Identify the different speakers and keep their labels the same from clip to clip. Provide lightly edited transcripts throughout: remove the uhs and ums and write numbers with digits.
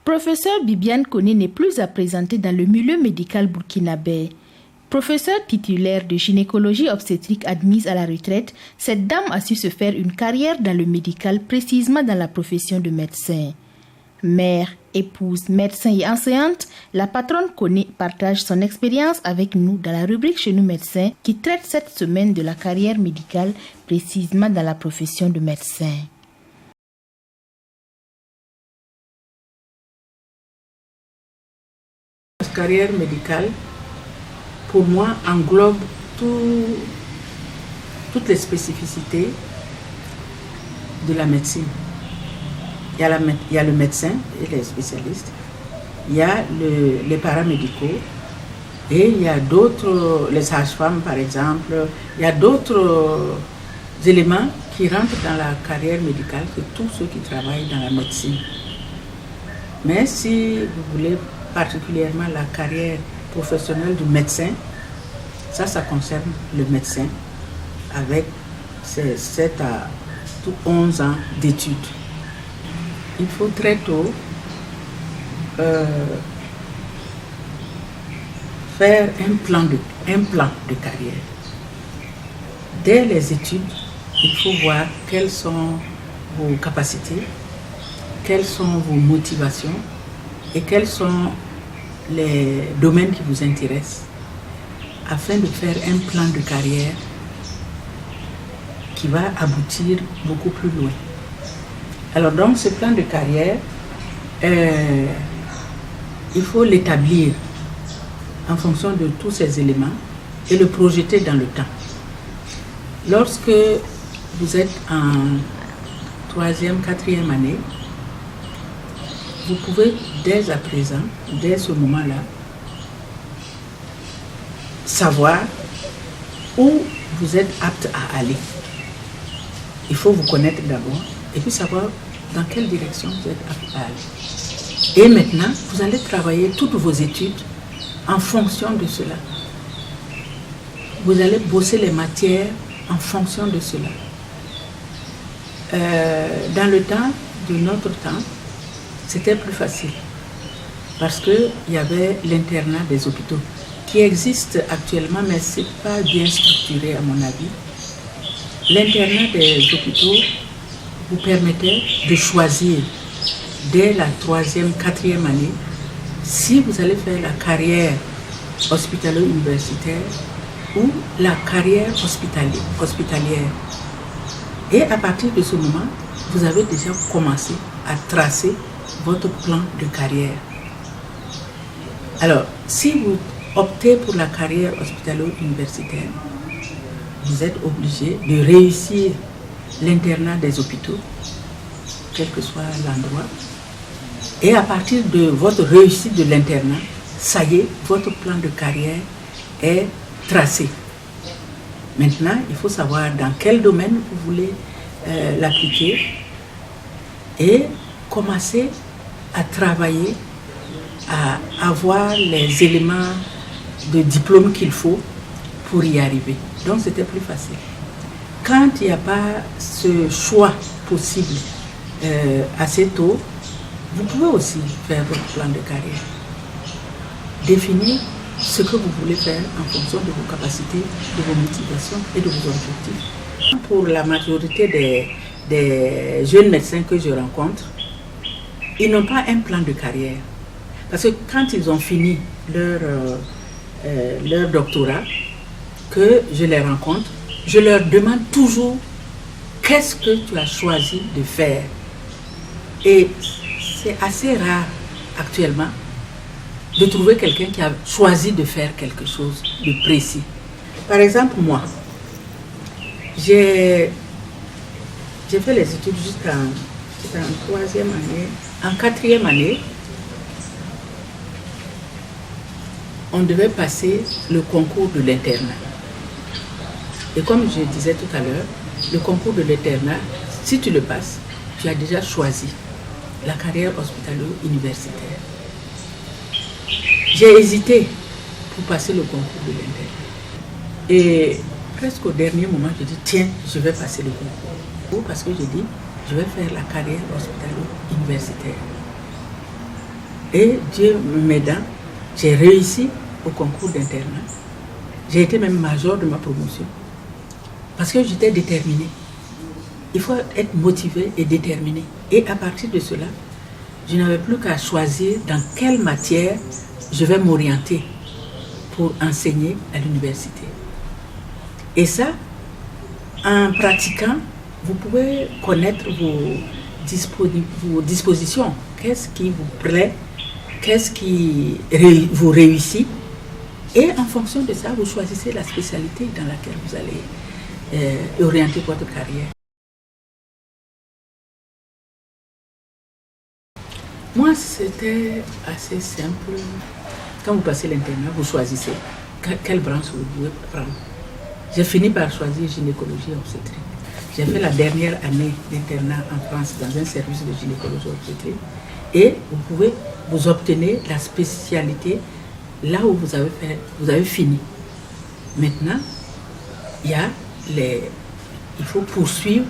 Speaker 1: Professeur Bibiane Koné n'est plus à présenter dans le milieu médical burkinabé. Professeure titulaire de gynécologie obstétrique admise à la retraite, cette dame a su se faire une carrière dans le médical, précisément dans la profession de médecin. Mère, épouse, médecin et enseignante, la patronne Koné partage son expérience avec nous dans la rubrique Chez nous médecins qui traite cette semaine de la carrière médicale, précisément dans la profession de médecin.
Speaker 2: La carrière médicale, pour moi, englobe toutes les spécificités de la médecine. Il y a le médecin et les spécialistes, il y a les paramédicaux et il y a d'autres, les sages-femmes par exemple, il y a d'autres éléments qui rentrent dans la carrière médicale que tous ceux qui travaillent dans la médecine. Mais si vous voulez particulièrement la carrière professionnelle du médecin, ça concerne le médecin avec ses 7 à 11 ans d'études. Il faut très tôt faire un plan de carrière. Dès les études, il faut voir quelles sont vos capacités, quelles sont vos motivations et quels sont les domaines qui vous intéressent afin de faire un plan de carrière qui va aboutir beaucoup plus loin. Alors donc ce plan de carrière, il faut l'établir en fonction de tous ces éléments et le projeter dans le temps. Lorsque vous êtes en 3e, 4e année, vous pouvez dès à présent, dès ce moment-là, savoir où vous êtes apte à aller. Il faut vous connaître d'abord et puis savoir dans quelle direction vous êtes apte à aller. Et maintenant, vous allez travailler toutes vos études en fonction de cela. Vous allez bosser les matières en fonction de cela. Dans le temps de notre temps, c'était plus facile parce qu'il y avait l'internat des hôpitaux qui existe actuellement, mais ce n'est pas bien structuré à mon avis. L'internat des hôpitaux vous permettait de choisir dès la 3e, 4e année si vous allez faire la carrière hospitalo-universitaire ou la carrière hospitalière. Et à partir de ce moment, vous avez déjà commencé à tracer votre plan de carrière. Alors, si vous optez pour la carrière hospitalo-universitaire, vous êtes obligé de réussir l'internat des hôpitaux, quel que soit l'endroit. Et à partir de votre réussite de l'internat, ça y est, votre plan de carrière est tracé. Maintenant, il faut savoir dans quel domaine vous voulez l'appliquer et commencer à travailler, à avoir les éléments de diplôme qu'il faut pour y arriver. Donc c'était plus facile. Quand il n'y a pas ce choix possible assez tôt, vous pouvez aussi faire votre plan de carrière. Définir ce que vous voulez faire en fonction de vos capacités, de vos motivations et de vos objectifs. Pour la majorité des jeunes médecins que je rencontre, ils n'ont pas un plan de carrière. Parce que quand ils ont fini leur doctorat, que je les rencontre, je leur demande toujours qu'est-ce que tu as choisi de faire. Et c'est assez rare actuellement de trouver quelqu'un qui a choisi de faire quelque chose de précis. Par exemple, moi, j'ai fait les études jusqu'en 3e année. En 4e année, on devait passer le concours de l'internat. Et comme je disais tout à l'heure, le concours de l'internat, si tu le passes, tu as déjà choisi la carrière hospitalo-universitaire. J'ai hésité pour passer le concours de l'internat. Et presque au dernier moment, je dis tiens, je vais passer le concours. Parce que je dis, je vais faire la carrière hospitalo-universitaire. Et Dieu m'aidant, j'ai réussi au concours d'internat. J'ai été même major de ma promotion. Parce que j'étais déterminée. Il faut être motivé et déterminé. Et à partir de cela, je n'avais plus qu'à choisir dans quelle matière je vais m'orienter pour enseigner à l'université. Et ça, en pratiquant, vous pouvez connaître vos dispositions. Qu'est-ce qui vous plaît? Qu'est-ce qui vous réussit? Et en fonction de ça, vous choisissez la spécialité dans laquelle vous allez orienter votre carrière. Moi, c'était assez simple. Quand vous passez l'internat, vous choisissez quelle branche vous voulez prendre. J'ai fini par choisir gynécologie obstétrique. J'ai fait la dernière année d'internat en France dans un service de gynécologie obstétrique. Et vous obtenez la spécialité là où vous avez fini. Maintenant, il faut poursuivre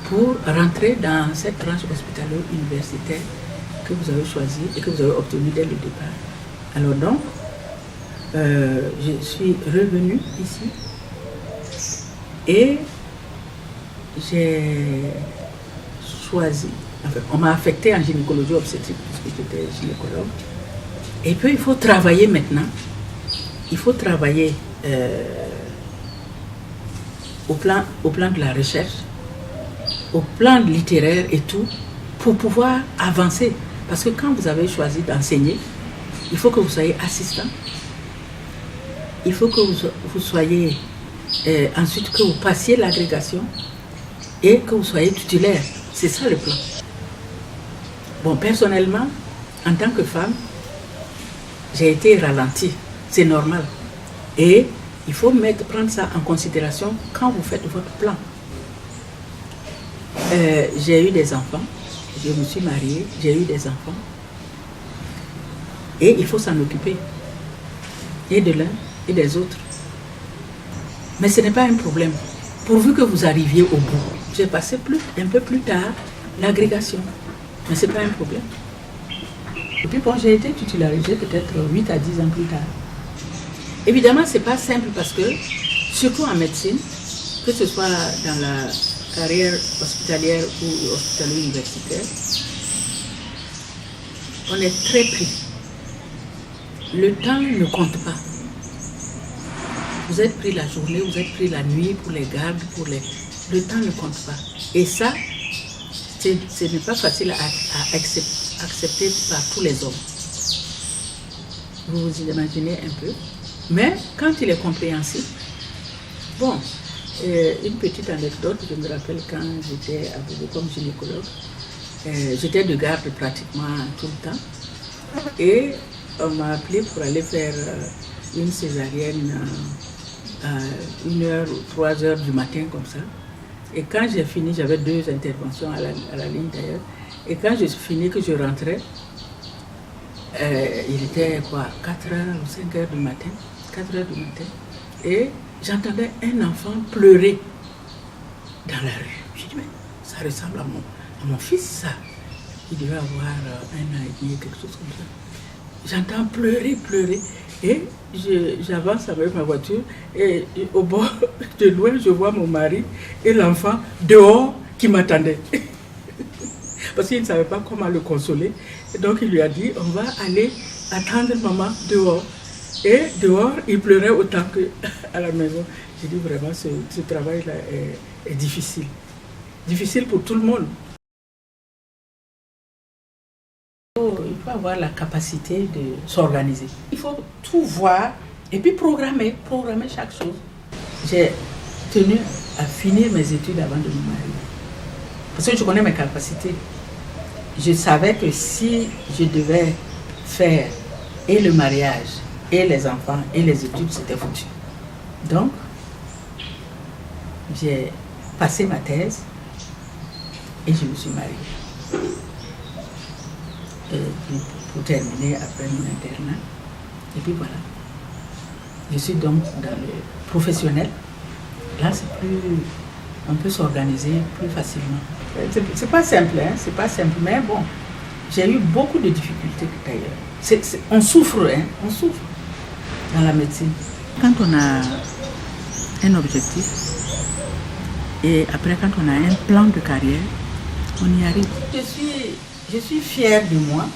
Speaker 2: pour rentrer dans cette branche hospitalo-universitaire que vous avez choisie et que vous avez obtenue dès le départ. Alors donc, je suis revenue ici et j'ai choisi, enfin, on m'a affecté en gynécologie obstétrique puisque j'étais gynécologue. Et puis il faut travailler maintenant, il faut travailler au plan de la recherche, au plan littéraire et tout, pour pouvoir avancer. Parce que quand vous avez choisi d'enseigner, il faut que vous soyez assistant, il faut que vous soyez, ensuite que vous passiez l'agrégation et que vous soyez titulaire. C'est ça le plan. Bon, personnellement, en tant que femme, j'ai été ralentie, c'est normal. Et il faut prendre ça en considération quand vous faites votre plan. J'ai eu des enfants, je me suis mariée, j'ai eu des enfants. Et il faut s'en occuper, et de l'un et des autres. Mais ce n'est pas un problème, pourvu que vous arriviez au bout. J'ai passé un peu plus tard l'agrégation, mais ce n'est pas un problème. Et puis bon, j'ai été titularisée peut-être 8 à 10 ans plus tard. Évidemment, ce n'est pas simple parce que, surtout en médecine, que ce soit dans la carrière hospitalière ou hospitalo-universitaire, on est très pris. Le temps ne compte pas. Vous êtes pris la journée, vous êtes pris la nuit pour les gardes, le temps ne compte pas. Et ça, ce n'est pas facile à accepter par tous les hommes. Vous vous imaginez un peu. Mais quand il est compréhensible, bon, une petite anecdote, je me rappelle quand j'étais à Bobo comme gynécologue, j'étais de garde pratiquement tout le temps. Et on m'a appelé pour aller faire une césarienne à 1h ou 3h du matin comme ça. Et quand j'ai fini, j'avais 2 interventions à la ligne d'ailleurs. Et quand j'ai fini, que je rentrais, il était quoi, 4h ou 5h du matin, 4h du matin. Et j'entendais un enfant pleurer dans la rue. Je dis, mais ça ressemble à mon fils, ça. Il devait avoir 1 an et demi, quelque chose comme ça. J'entends pleurer. Et j'avance avec ma voiture et au bord de loin, je vois mon mari et l'enfant dehors qui m'attendait. Parce qu'il ne savait pas comment le consoler. Et donc il lui a dit, on va aller attendre maman dehors. Et dehors, il pleurait autant qu'à la maison. J'ai dit vraiment, ce travail-là est difficile. Difficile pour tout le monde. Il faut avoir la capacité de s'organiser. Il faut tout voir et puis programmer chaque chose. J'ai tenu à finir mes études avant de me marier. Parce que je connais mes capacités. Je savais que si je devais faire et le mariage, et les enfants, et les études, c'était foutu. Donc, j'ai passé ma thèse et je me suis mariée. Pour terminer après mon internat. Et puis voilà. Je suis donc dans le professionnel. Là, c'est plus... On peut s'organiser plus facilement. C'est pas simple, hein? C'est pas simple, mais bon, j'ai eu beaucoup de difficultés d'ailleurs. On souffre, hein, on souffre dans la médecine. Quand on a un objectif et après quand on a un plan de carrière, on y arrive. Je suis fière de moi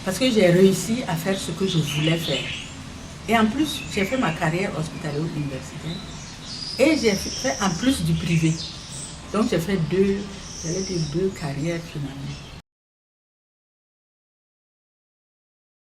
Speaker 2: parce que j'ai réussi à faire ce que je voulais faire. Et en plus, j'ai fait ma carrière hospitalo-universitaire et j'ai fait en plus du privé. Donc j'ai fait deux carrières finalement.